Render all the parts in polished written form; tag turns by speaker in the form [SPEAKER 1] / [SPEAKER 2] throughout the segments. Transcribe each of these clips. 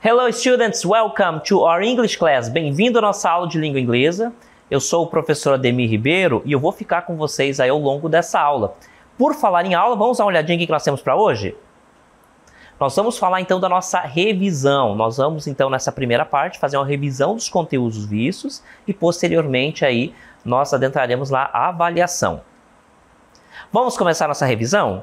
[SPEAKER 1] Hello students, welcome to our English class. Bem-vindo à nossa aula de língua inglesa. Eu sou o professor Ademir Ribeiro e eu vou ficar com vocês aí ao longo dessa aula. Por falar em aula, vamos dar uma olhadinha aqui que nós temos para hoje? Nós vamos falar então da nossa revisão. Nós vamos então nessa primeira parte fazer uma revisão dos conteúdos vistos e posteriormente aí nós adentraremos na avaliação. Vamos começar nossa revisão?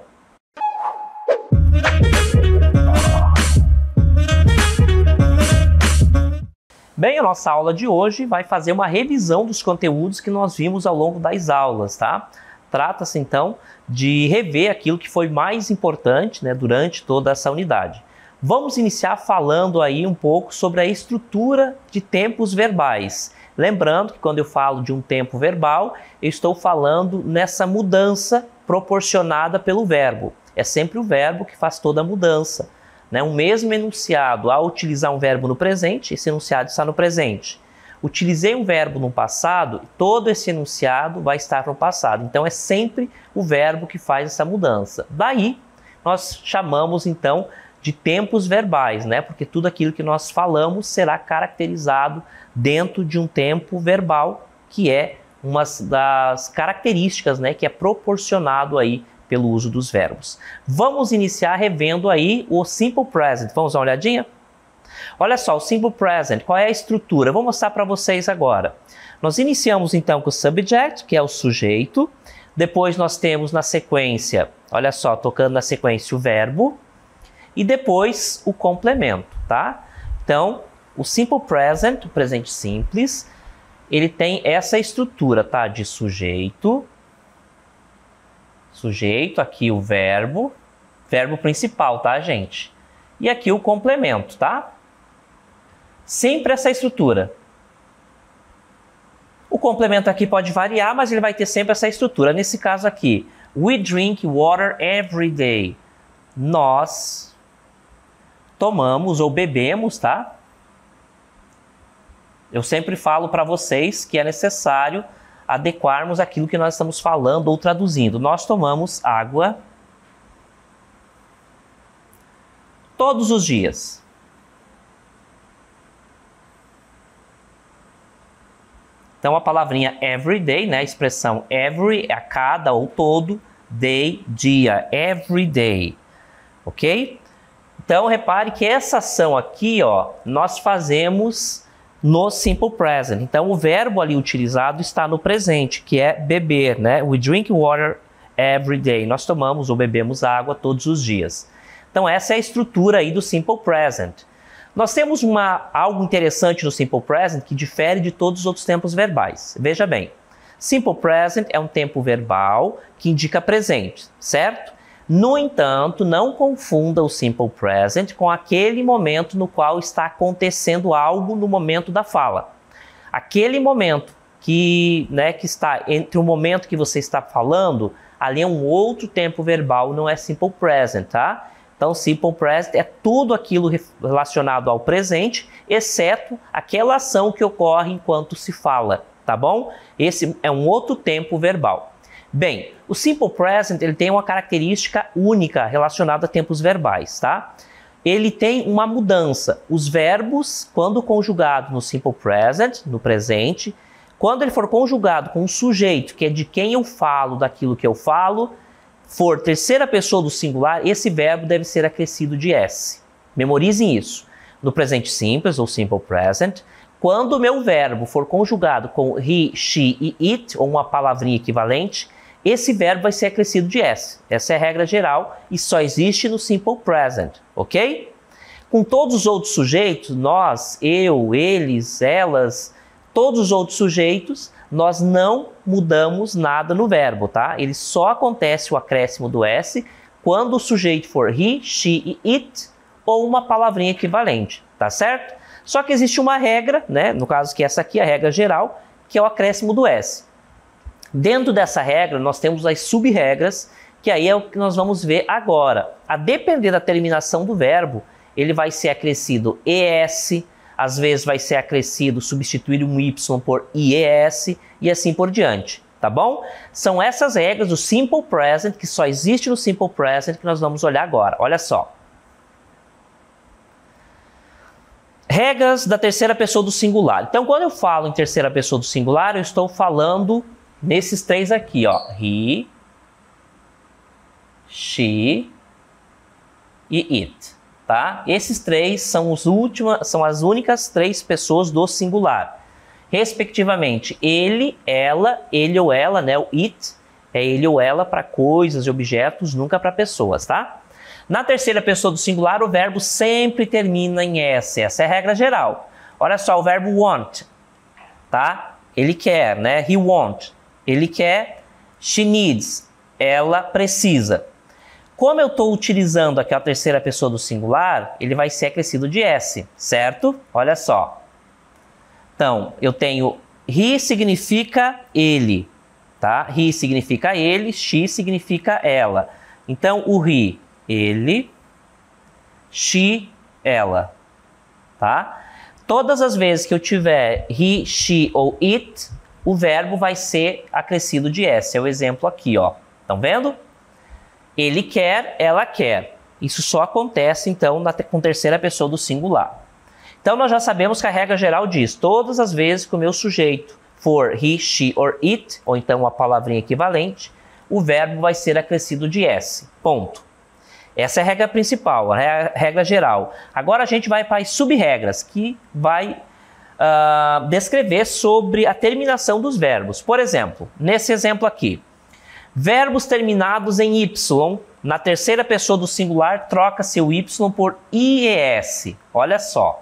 [SPEAKER 1] Bem, a nossa aula de hoje vai fazer uma revisão dos conteúdos que nós vimos ao longo das aulas, tá? Trata-se então de rever aquilo que foi mais importante, né, durante toda essa unidade. Vamos iniciar falando aí um pouco sobre a estrutura de tempos verbais. Lembrando que quando eu falo de um tempo verbal, eu estou falando nessa mudança proporcionada pelo verbo. É sempre o verbo que faz toda a mudança. Um mesmo enunciado, ao utilizar um verbo no presente, esse enunciado está no presente. Utilizei um verbo no passado, todo esse enunciado vai estar no passado. Então, é sempre o verbo que faz essa mudança. Daí, nós chamamos, então, de tempos verbais, né? Porque tudo aquilo que nós falamos será caracterizado dentro de um tempo verbal, que é uma das características, né, que é proporcionado aí pelo uso dos verbos. Vamos iniciar revendo aí o Simple Present. Vamos dar uma olhadinha? Olha só, o Simple Present, qual é a estrutura? Vou mostrar para vocês agora. Nós iniciamos então com o subject, que é o sujeito. Depois nós temos na sequência, olha só, tocando na sequência o verbo. E depois o complemento, tá? Então, o Simple Present, o presente simples, ele tem essa estrutura, tá? De sujeito, aqui o verbo principal, tá, gente? E aqui o complemento, tá? Sempre essa estrutura. O complemento aqui pode variar, mas ele vai ter sempre essa estrutura. Nesse caso aqui, we drink water every day. Nós tomamos ou bebemos, tá? Eu sempre falo para vocês que é necessário adequarmos aquilo que nós estamos falando ou traduzindo. Nós tomamos água todos os dias. Então a palavrinha everyday, né, a expressão every é a cada ou todo, day, dia, everyday, ok? Então repare que essa ação aqui, ó, nós fazemos no Simple Present. Então, o verbo ali utilizado está no presente, que é beber, né? We drink water every day. Nós tomamos ou bebemos água todos os dias. Então, essa é a estrutura aí do Simple Present. Nós temos algo interessante no Simple Present que difere de todos os outros tempos verbais. Veja bem, Simple Present é um tempo verbal que indica presente, certo? No entanto, não confunda o Simple Present com aquele momento no qual está acontecendo algo no momento da fala. Aquele momento que está entre o momento que você está falando, ali é um outro tempo verbal, não é Simple Present, tá? Então, Simple Present é tudo aquilo relacionado ao presente, exceto aquela ação que ocorre enquanto se fala, tá bom? Esse é um outro tempo verbal. Bem, o Simple Present ele tem uma característica única relacionada a tempos verbais, tá? Ele tem uma mudança. Os verbos, quando conjugados no Simple Present, no presente, quando ele for conjugado com um sujeito, que é de quem eu falo, daquilo que eu falo, for terceira pessoa do singular, esse verbo deve ser acrescido de S. Memorizem isso. No presente simples, ou Simple Present, quando o meu verbo for conjugado com he, she e it, ou uma palavrinha equivalente, esse verbo vai ser acrescido de S. Essa é a regra geral e só existe no Simple Present, ok? Com todos os outros sujeitos, nós, eu, eles, elas, todos os outros sujeitos, nós não mudamos nada no verbo, tá? Ele só acontece o acréscimo do S quando o sujeito for he, she e it ou uma palavrinha equivalente, tá certo? Só que existe uma regra, né? No caso que essa aqui é a regra geral, que é o acréscimo do S. Dentro dessa regra, nós temos as sub-regras, que aí é o que nós vamos ver agora. A depender da terminação do verbo, ele vai ser acrescido ES, às vezes vai ser acrescido, substituir um Y por IES e assim por diante, tá bom? São essas regras do Simple Present, que só existe no Simple Present, que nós vamos olhar agora. Olha só. Regras da terceira pessoa do singular. Então, quando eu falo em terceira pessoa do singular, eu estou falando nesses três aqui, ó. He, she e it, tá? Esses três são as únicas três pessoas do singular. Respectivamente, ele ou ela, né? O it é ele ou ela para coisas e objetos, nunca para pessoas, tá? Na terceira pessoa do singular, o verbo sempre termina em S. Essa é a regra geral. Olha só, o verbo want, tá? Ele quer, né? He want. Ele quer. She needs. Ela precisa. Como eu estou utilizando aqui a terceira pessoa do singular, ele vai ser acrescido de S, certo? Olha só. Então, eu tenho he significa ele, tá? He significa ele, she significa ela. Então, o he, ele, she, ela, tá? Todas as vezes que eu tiver he, she ou it, o verbo vai ser acrescido de S. É o exemplo aqui, ó. Estão vendo? Ele quer, ela quer. Isso só acontece, então, com terceira pessoa do singular. Então, nós já sabemos que a regra geral diz, todas as vezes que o meu sujeito for he, she or it, ou então uma palavrinha equivalente, o verbo vai ser acrescido de S. Ponto. Essa é a regra principal, a regra geral. Agora a gente vai para as sub-regras, que vai descrever sobre a terminação dos verbos. Por exemplo, nesse exemplo aqui, verbos terminados em Y, na terceira pessoa do singular, troca-se o Y por IES. Olha só.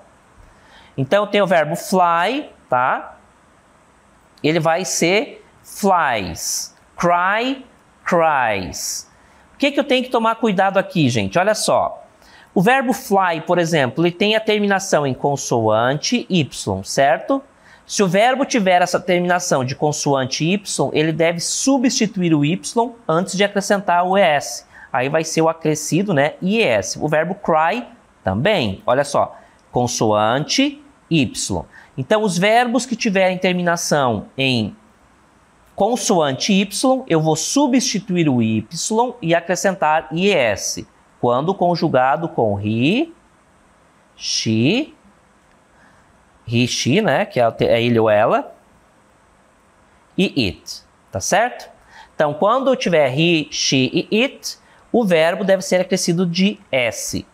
[SPEAKER 1] Então, eu tenho o verbo fly, tá? Ele vai ser flies. Cry, cries. O que eu tenho que tomar cuidado aqui, gente? Olha só. O verbo fly, por exemplo, ele tem a terminação em consoante Y, certo? Se o verbo tiver essa terminação de consoante Y, ele deve substituir o Y antes de acrescentar o ES. Aí vai ser o acrescido, né? IES. O verbo cry também. Olha só. Consoante Y. Então, os verbos que tiverem terminação em consoante Y, eu vou substituir o Y e acrescentar IES. Quando conjugado com he, she, né, que é ele ou ela, e it, tá certo? Então, quando eu tiver he, she e it, o verbo deve ser acrescido de S.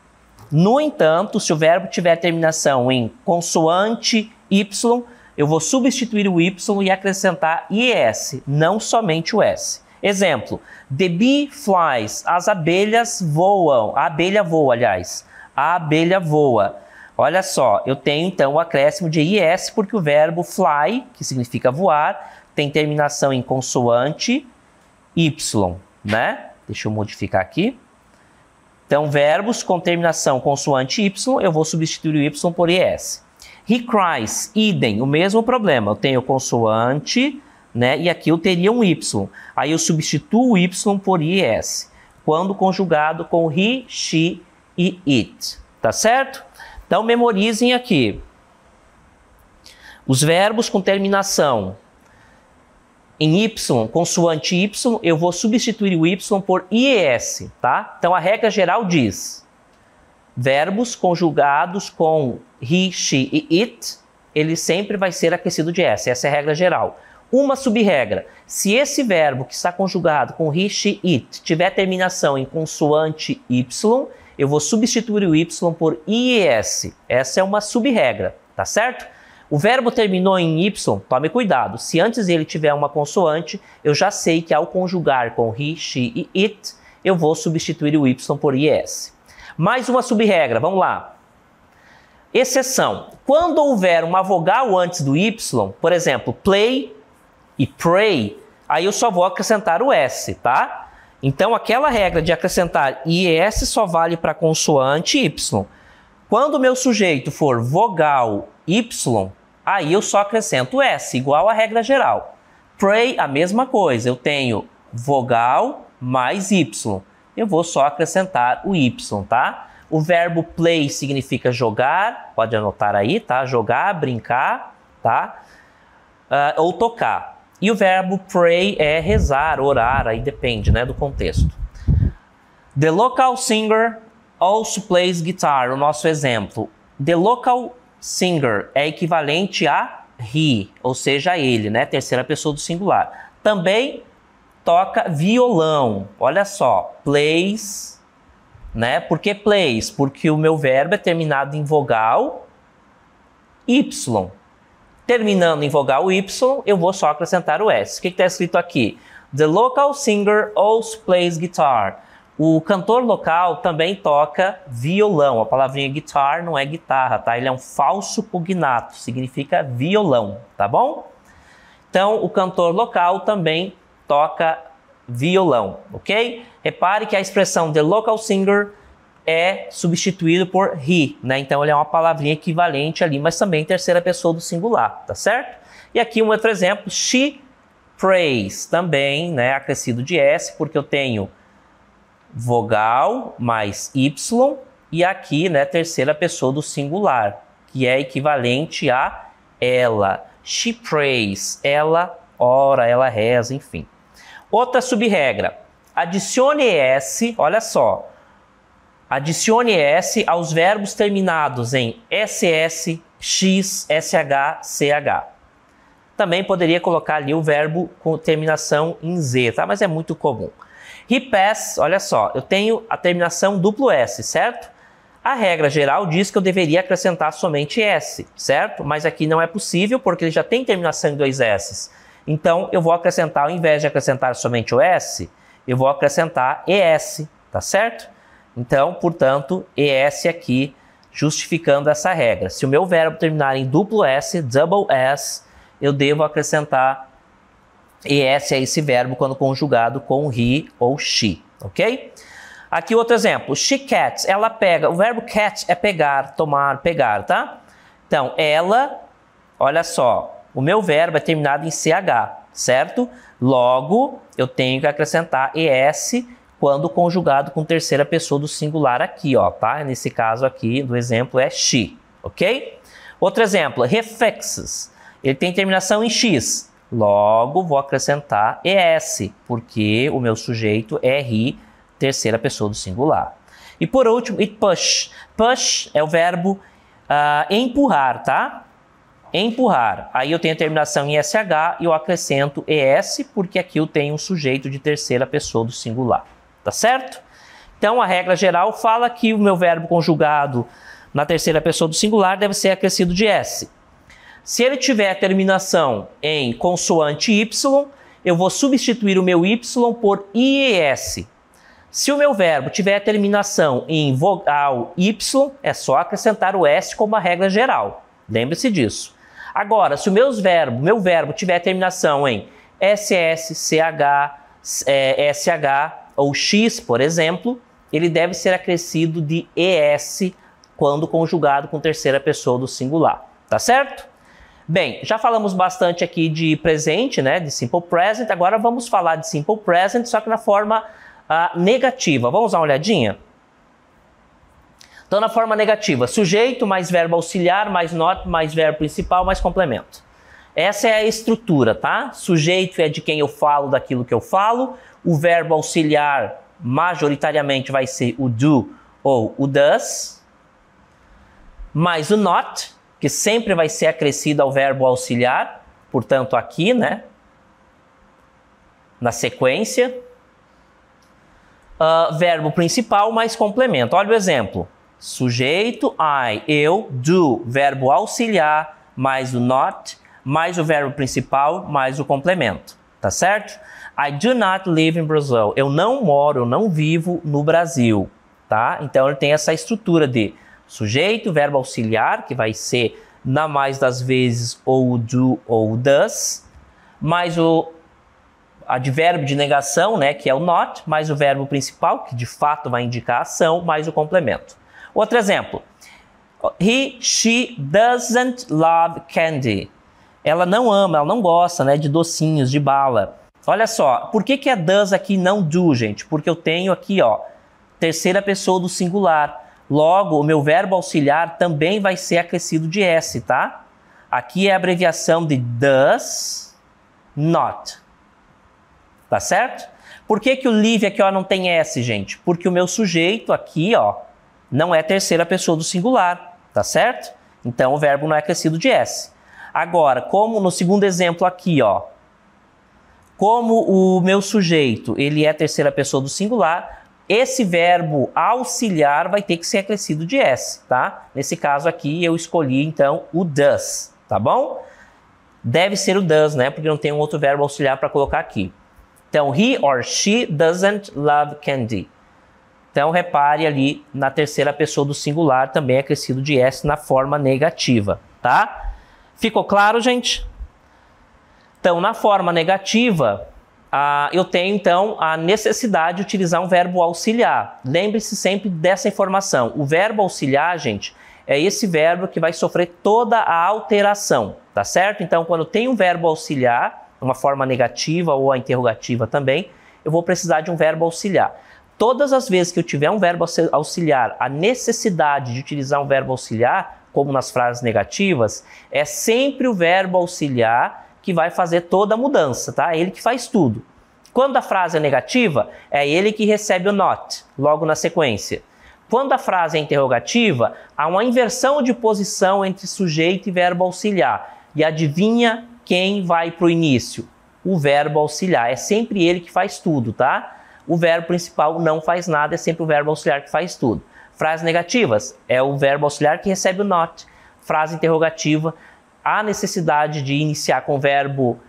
[SPEAKER 1] No entanto, se o verbo tiver terminação em consoante Y, eu vou substituir o Y e acrescentar IES, não somente o S. Exemplo, the bee flies, as abelhas voam, a abelha voa, aliás, a abelha voa. Olha só, eu tenho então o acréscimo de IS porque o verbo fly, que significa voar, tem terminação em consoante Y, né? Deixa eu modificar aqui. Então, verbos com terminação consoante Y, eu vou substituir o Y por IS. He cries, idem, o mesmo problema. Eu tenho consoante, né? E aqui eu teria um Y. Aí eu substituo o Y por IS, quando conjugado com he, she e it. Tá certo? Então, memorizem aqui. Os verbos com terminação em Y, consoante Y, eu vou substituir o Y por IES, tá? Então, a regra geral diz, verbos conjugados com he, she e it, ele sempre vai ser acrescido de S. Essa é a regra geral. Uma sub-regra, se esse verbo que está conjugado com he, she, it, tiver terminação em consoante Y, eu vou substituir o Y por IES. Essa é uma sub-regra, tá certo? O verbo terminou em Y, tome cuidado. Se antes ele tiver uma consoante, eu já sei que ao conjugar com he, she e it, eu vou substituir o Y por IES. Mais uma sub-regra, vamos lá. Exceção. Quando houver uma vogal antes do Y, por exemplo, play e pray, aí eu só vou acrescentar o S, tá? Então, aquela regra de acrescentar IES só vale para consoante Y. Quando o meu sujeito for vogal Y, aí eu só acrescento S, igual à regra geral. Pray, a mesma coisa. Eu tenho vogal mais Y. Eu vou só acrescentar o Y, tá? O verbo play significa jogar, pode anotar aí, tá? Jogar, brincar, tá? Ou tocar. E o verbo pray é rezar, orar, aí depende, né, do contexto. The local singer also plays guitar, o nosso exemplo. The local singer é equivalente a he, ou seja, a ele, né? Terceira pessoa do singular. Também toca violão. Olha só, plays, né? Por que plays? Porque o meu verbo é terminado em vogal Y. Terminando em vogal Y, eu vou só acrescentar o S. O que está escrito aqui? The local singer also plays guitar. O cantor local também toca violão. A palavrinha guitar não é guitarra, tá? Ele é um falso cognato, significa violão, tá bom? Então, o cantor local também toca violão, ok? Repare que a expressão the local singer é substituído por he, né? Então, ele é uma palavrinha equivalente ali, mas também terceira pessoa do singular, tá certo? E aqui um outro exemplo, she prays, também, né? Acrescido de S, porque eu tenho vogal mais Y e aqui, né, terceira pessoa do singular, que é equivalente a ela. She prays, ela ora, ela reza, enfim. Outra sub-regra, adicione S, olha só, adicione S aos verbos terminados em SS, X, SH, CH. Também poderia colocar ali o verbo com terminação em Z, tá? Mas é muito comum. He pass, olha só, eu tenho a terminação duplo S, certo? A regra geral diz que eu deveria acrescentar somente S, certo? Mas aqui não é possível porque ele já tem terminação em dois S's. Então, eu vou acrescentar, ao invés de acrescentar somente o S, eu vou acrescentar ES, tá certo? Então, portanto, ES aqui, justificando essa regra. Se o meu verbo terminar em duplo S, double S, eu devo acrescentar ES a esse verbo quando conjugado com he ou she, ok? Aqui outro exemplo, she cats, ela pega, o verbo cat é pegar, tomar, pegar, tá? Então, ela, olha só, o meu verbo é terminado em CH, certo? Logo, eu tenho que acrescentar ES quando conjugado com terceira pessoa do singular aqui, ó, tá? Nesse caso aqui, do exemplo é she, ok? Outro exemplo, he fixes, ele tem terminação em X, logo vou acrescentar ES, porque o meu sujeito é he, terceira pessoa do singular. E por último, it push. Push é o verbo empurrar, tá? Empurrar. Aí eu tenho a terminação em SH e eu acrescento ES, porque aqui eu tenho um sujeito de terceira pessoa do singular. Tá certo? Então a regra geral fala que o meu verbo conjugado na terceira pessoa do singular deve ser acrescido de S. Se ele tiver a terminação em consoante Y, eu vou substituir o meu Y por IES. Se o meu verbo tiver a terminação em vogal Y, é só acrescentar o S como a regra geral. Lembre-se disso. Agora, se o meu verbo tiver a terminação em SS, CH, SH ou X, por exemplo, ele deve ser acrescido de ES quando conjugado com terceira pessoa do singular. Tá certo? Bem, já falamos bastante aqui de presente, né, de simple present. Agora vamos falar de simple present, só que na forma negativa. Vamos dar uma olhadinha? Então, na forma negativa, sujeito mais verbo auxiliar, mais not, mais verbo principal, mais complemento. Essa é a estrutura, tá? Sujeito é de quem eu falo, daquilo que eu falo. O verbo auxiliar, majoritariamente, vai ser o do ou o does. Mais o not, que sempre vai ser acrescido ao verbo auxiliar. Portanto, aqui, né? Na sequência. Verbo principal mais complemento. Olha o exemplo. Sujeito, I, eu, do, verbo auxiliar, mais o not, mais o verbo principal, mais o complemento. Tá certo? I do not live in Brazil. Eu não moro, eu não vivo no Brasil. Tá? Então, ele tem essa estrutura de sujeito, verbo auxiliar, que vai ser, na mais das vezes, ou o do ou o does, mais o advérbio de negação, né, que é o not, mais o verbo principal, que de fato vai indicar a ação, mais o complemento. Outro exemplo. He, she doesn't love candy. Ela não ama, ela não gosta, né, de docinhos, de bala. Olha só, por que é does aqui não do, gente? Porque eu tenho aqui, ó, terceira pessoa do singular. Logo, o meu verbo auxiliar também vai ser acrescido de S, tá? Aqui é a abreviação de does not. Tá certo? Por que o live aqui, ó, não tem S, gente? Porque o meu sujeito aqui, ó, não é terceira pessoa do singular, tá certo? Então, o verbo não é acrescido de S. Agora, como no segundo exemplo aqui, ó, como o meu sujeito, ele é terceira pessoa do singular, esse verbo auxiliar vai ter que ser acrescido de S, tá? Nesse caso aqui, eu escolhi, então, o does, tá bom? Deve ser o does, né? Porque não tem um outro verbo auxiliar para colocar aqui. Então, he or she doesn't love candy. Então, repare ali na terceira pessoa do singular, também é acrescido de S na forma negativa, tá? Ficou claro, gente? Então, na forma negativa, eu tenho, então, a necessidade de utilizar um verbo auxiliar. Lembre-se sempre dessa informação. O verbo auxiliar, gente, é esse verbo que vai sofrer toda a alteração, tá certo? Então, quando tem um verbo auxiliar, uma forma negativa ou a interrogativa também, eu vou precisar de um verbo auxiliar. Todas as vezes que eu tiver um verbo auxiliar, a necessidade de utilizar um verbo auxiliar, como nas frases negativas, é sempre o verbo auxiliar que vai fazer toda a mudança, tá? É ele que faz tudo. Quando a frase é negativa, é ele que recebe o not, logo na sequência. Quando a frase é interrogativa, há uma inversão de posição entre sujeito e verbo auxiliar. E adivinha quem vai para o início? O verbo auxiliar. É sempre ele que faz tudo, tá? O verbo principal não faz nada, é sempre o verbo auxiliar que faz tudo. Frases negativas, é o verbo auxiliar que recebe o not. Frase interrogativa, há necessidade de iniciar com o verbo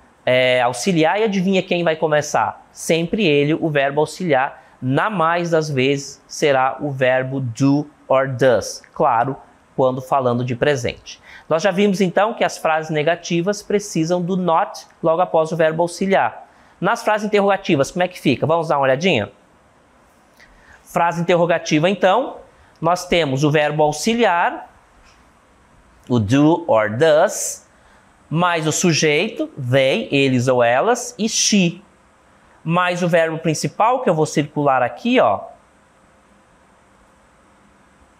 [SPEAKER 1] auxiliar e adivinha quem vai começar? Sempre ele, o verbo auxiliar. Na mais das vezes será o verbo do or does, claro, quando falando de presente. Nós já vimos então que as frases negativas precisam do not logo após o verbo auxiliar. Nas frases interrogativas, como é que fica? Vamos dar uma olhadinha? Frase interrogativa, então, nós temos o verbo auxiliar, o do or does, mais o sujeito, they, eles ou elas, e she, mais o verbo principal, que eu vou circular aqui, ó.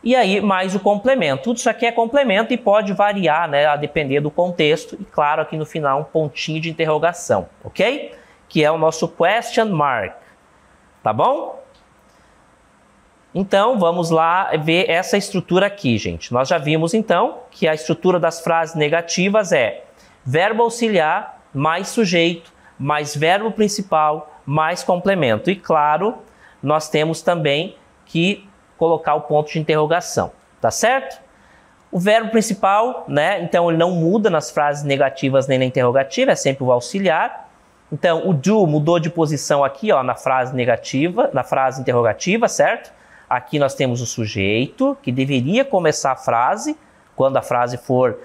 [SPEAKER 1] E aí, mais o complemento. Tudo isso aqui é complemento e pode variar, né, a depender do contexto. E claro, aqui no final, um pontinho de interrogação, ok? Que é o nosso question mark, tá bom? Então, vamos lá ver essa estrutura aqui, gente. Nós já vimos, então, que a estrutura das frases negativas é verbo auxiliar, mais sujeito, mais verbo principal, mais complemento. E, claro, nós temos também que colocar o ponto de interrogação, tá certo? O verbo principal, né? Então, ele não muda nas frases negativas nem na interrogativa, é sempre o auxiliar. Então, o do mudou de posição aqui, ó, na frase negativa, na frase interrogativa, certo? Aqui nós temos o sujeito, que deveria começar a frase, quando a frase for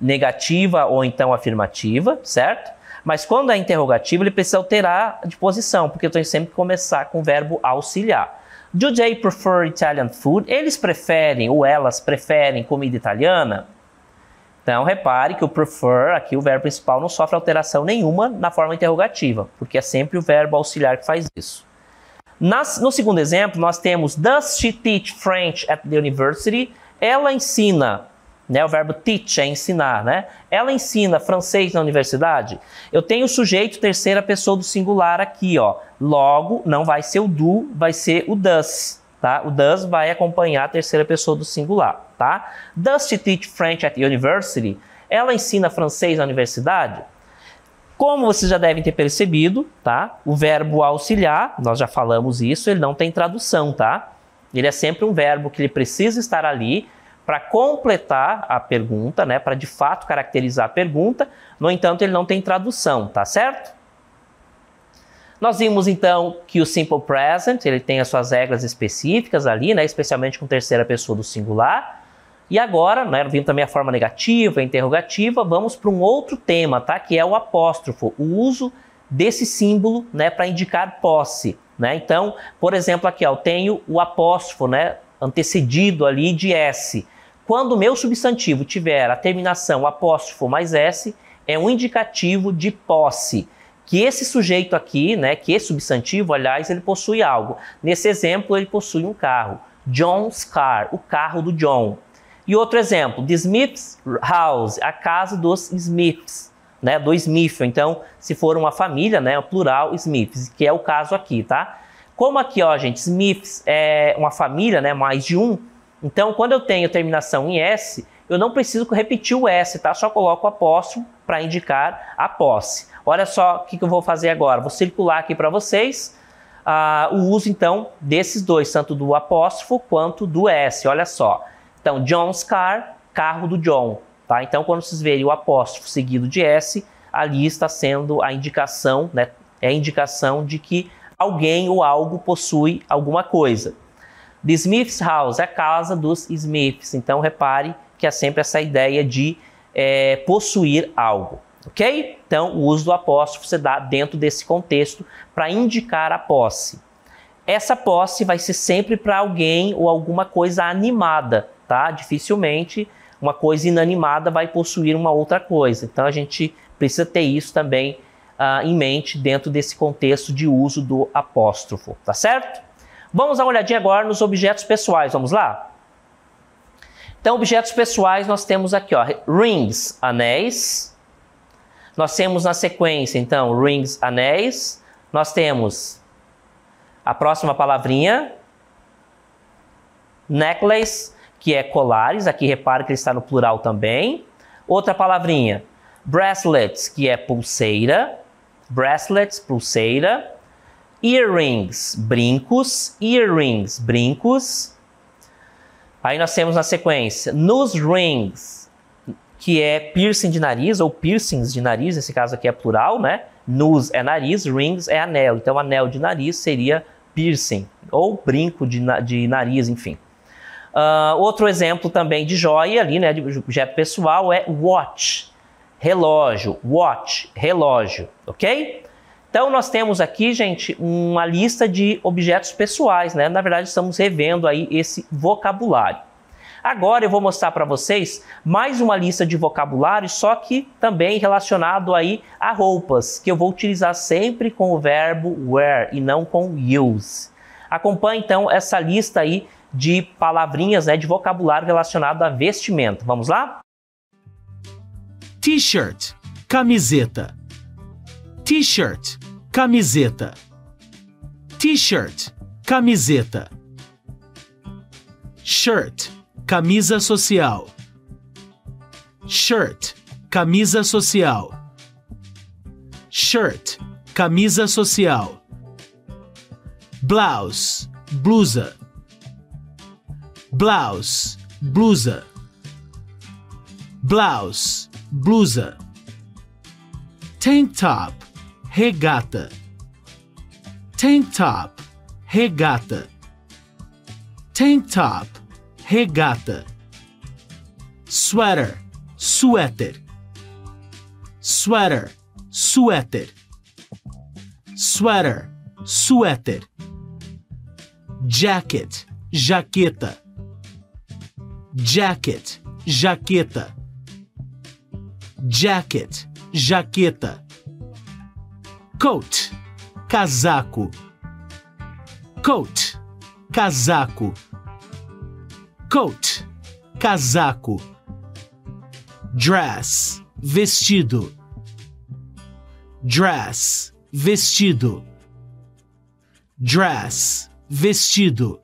[SPEAKER 1] negativa ou então afirmativa, certo? Mas quando é interrogativa, ele precisa alterar de posição, porque eu tenho sempre que começar com o verbo auxiliar. Do they prefer Italian food? Eles preferem, ou elas preferem comida italiana? Então, repare que o prefer, aqui o verbo principal, não sofre alteração nenhuma na forma interrogativa, porque é sempre o verbo auxiliar que faz isso. No segundo exemplo, nós temos does she teach French at the university? Ela ensina, né? O verbo teach é ensinar, né? Ela ensina francês na universidade? Eu tenho o sujeito terceira pessoa do singular aqui, ó. Logo, não vai ser o do, vai ser o does, tá? O does vai acompanhar a terceira pessoa do singular, tá? Does she teach French at the university? Ela ensina francês na universidade? Como vocês já devem ter percebido, tá? O verbo auxiliar, nós já falamos isso, ele não tem tradução, tá? Ele é sempre um verbo que ele precisa estar ali para completar a pergunta, né? Para de fato caracterizar a pergunta. No entanto, ele não tem tradução, tá certo? Nós vimos então que o simple present, ele tem as suas regras específicas ali, né? Especialmente com terceira pessoa do singular. E agora, né, vimos também a forma negativa, a interrogativa, vamos para um outro tema, tá? Que é o apóstrofo, o uso desse símbolo, né, para indicar posse, né? Então, por exemplo, aqui, ó, eu tenho o apóstrofo, né, antecedido ali de S. Quando o meu substantivo tiver a terminação apóstrofo mais S, é um indicativo de posse. Que esse sujeito aqui, né, que esse substantivo, aliás, ele possui algo. Nesse exemplo, ele possui um carro. John's car, o carro do John. E outro exemplo, the Smith's house, a casa dos Smiths, né, do Smith. Então, se for uma família, né, o plural Smiths, que é o caso aqui, tá? Como aqui, ó, gente, Smiths é uma família, né, mais de um, Então, quando eu tenho terminação em S, eu não preciso repetir o S, tá? Só coloco o apóstrofo para indicar a posse. Olha só o que eu vou fazer agora. Vou circular aqui para vocês o uso, então, desses dois, tanto do apóstrofo quanto do S. Olha só. Então, John's car, carro do John. Tá? Então, quando vocês verem o apóstrofo seguido de S, ali está sendo a indicação, né? É a indicação de que alguém ou algo possui alguma coisa. The Smith's house é a casa dos Smiths. Então, repare que é sempre essa ideia de possuir algo. Ok? Então, o uso do apóstrofo se dá dentro desse contexto para indicar a posse. Essa posse vai ser sempre para alguém ou alguma coisa animada, tá? Dificilmente uma coisa inanimada vai possuir uma outra coisa. Então, a gente precisa ter isso também em mente dentro desse contexto de uso do apóstrofo, tá certo? Vamos dar uma olhadinha agora nos objetos pessoais, vamos lá? Então, objetos pessoais nós temos aqui, ó, rings, anéis. Nós temos na sequência, então, rings, anéis. Nós temos a próxima palavrinha, necklace, que é colares. Aqui repare que ele está no plural também. Outra palavrinha, bracelets, que é pulseira. Bracelets, pulseira. Earrings, brincos. Earrings, brincos. Aí nós temos na sequência, nose rings, que é piercing de nariz, ou piercings de nariz, nesse caso aqui é plural, né? Nose é nariz, rings é anel. Então, anel de nariz seria piercing, ou brinco de nariz, enfim. Outro exemplo também de joia ali, né? De objeto pessoal é watch, relógio. Watch, relógio, ok? Então, nós temos aqui, gente, uma lista de objetos pessoais, né? Na verdade, estamos revendo aí esse vocabulário. Agora eu vou mostrar para vocês mais uma lista de vocabulário, só que também relacionado aí a roupas, que eu vou utilizar sempre com o verbo wear e não com use. Acompanhe então essa lista aí de palavrinhas, né, de vocabulário relacionado a vestimenta. Vamos lá?
[SPEAKER 2] T-shirt, camiseta. T-shirt, camiseta. T-shirt, camiseta. Shirt, camisa social. Shirt, camisa social. Shirt, camisa social. Blouse, blusa. Blouse, blusa. Blouse, blusa. Tank top, regata. Tank top, regata. Tank top, regata. Sweater, suéter. Sweater, suéter. Sweater, suéter. Jacket, jaqueta. Jacket, jaqueta. Jacket, jaqueta. Coat, casaco. Coat, casaco. Coat, casaco. Dress, vestido. Dress, vestido. Dress, vestido.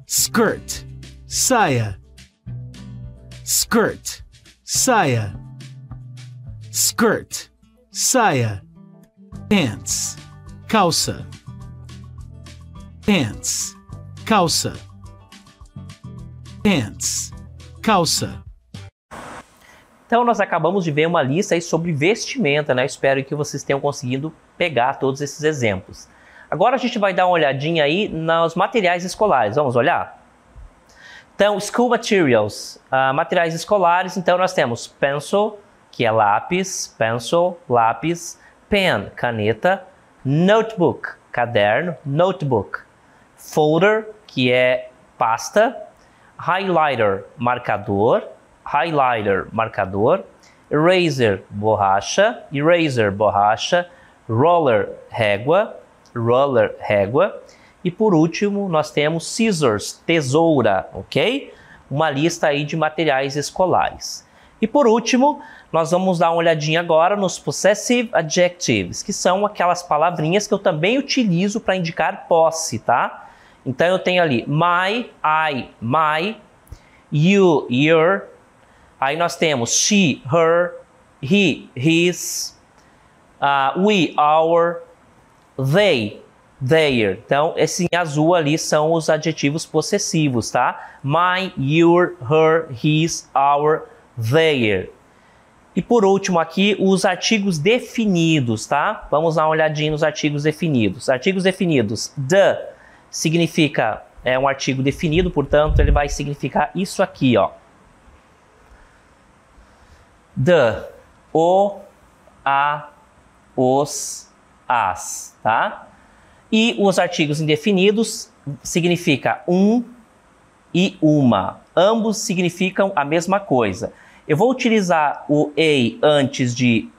[SPEAKER 2] Skirt, saia. Skirt, saia. Skirt, saia. Pants, calça. Pants, calça. Pants, calça.
[SPEAKER 1] Então, nós acabamos de ver uma lista aí sobre vestimenta, né? Espero que vocês tenham conseguido pegar todos esses exemplos. Agora a gente vai dar uma olhadinha aí nos materiais escolares. Vamos olhar? Então, school materials, materiais escolares. Então, nós temos pencil, que é lápis, pencil, lápis, pen, caneta, notebook, caderno, notebook, folder, que é pasta, highlighter, marcador, eraser, borracha, roller, régua, e por último nós temos scissors, tesoura, ok? Uma lista aí de materiais escolares. E por último, nós vamos dar uma olhadinha agora nos possessive adjectives, que são aquelas palavrinhas que eu também utilizo para indicar posse, tá? Então eu tenho ali my, I, my, you, your. Aí nós temos she, her, he, his, we, our, they, their. Então esse em azul ali são os adjetivos possessivos, tá? My, your, her, his, our, their. E por último aqui, os artigos definidos, tá? Vamos dar uma olhadinha nos artigos definidos. Artigos definidos. The significa, é um artigo definido, portanto, ele vai significar isso aqui, ó. The, o, a, os, as, tá? E os artigos indefinidos significa um e uma. Ambos significam a mesma coisa. Eu vou utilizar o a antes de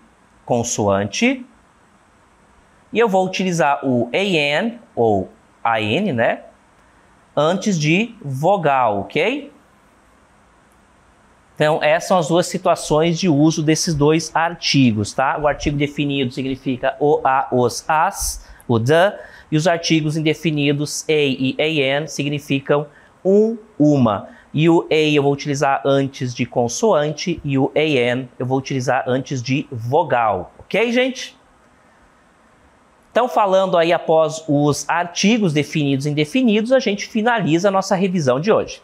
[SPEAKER 1] consoante. E eu vou utilizar o an, ou an, né? Antes de vogal, ok? Então, essas são as duas situações de uso desses dois artigos, tá? O artigo definido significa o, a, os, as, o the. E os artigos indefinidos, a e an, significam um, uma. E o a eu vou utilizar antes de consoante e o an eu vou utilizar antes de vogal. Ok, gente? Então, falando aí após os artigos definidos e indefinidos, a gente finaliza a nossa revisão de hoje.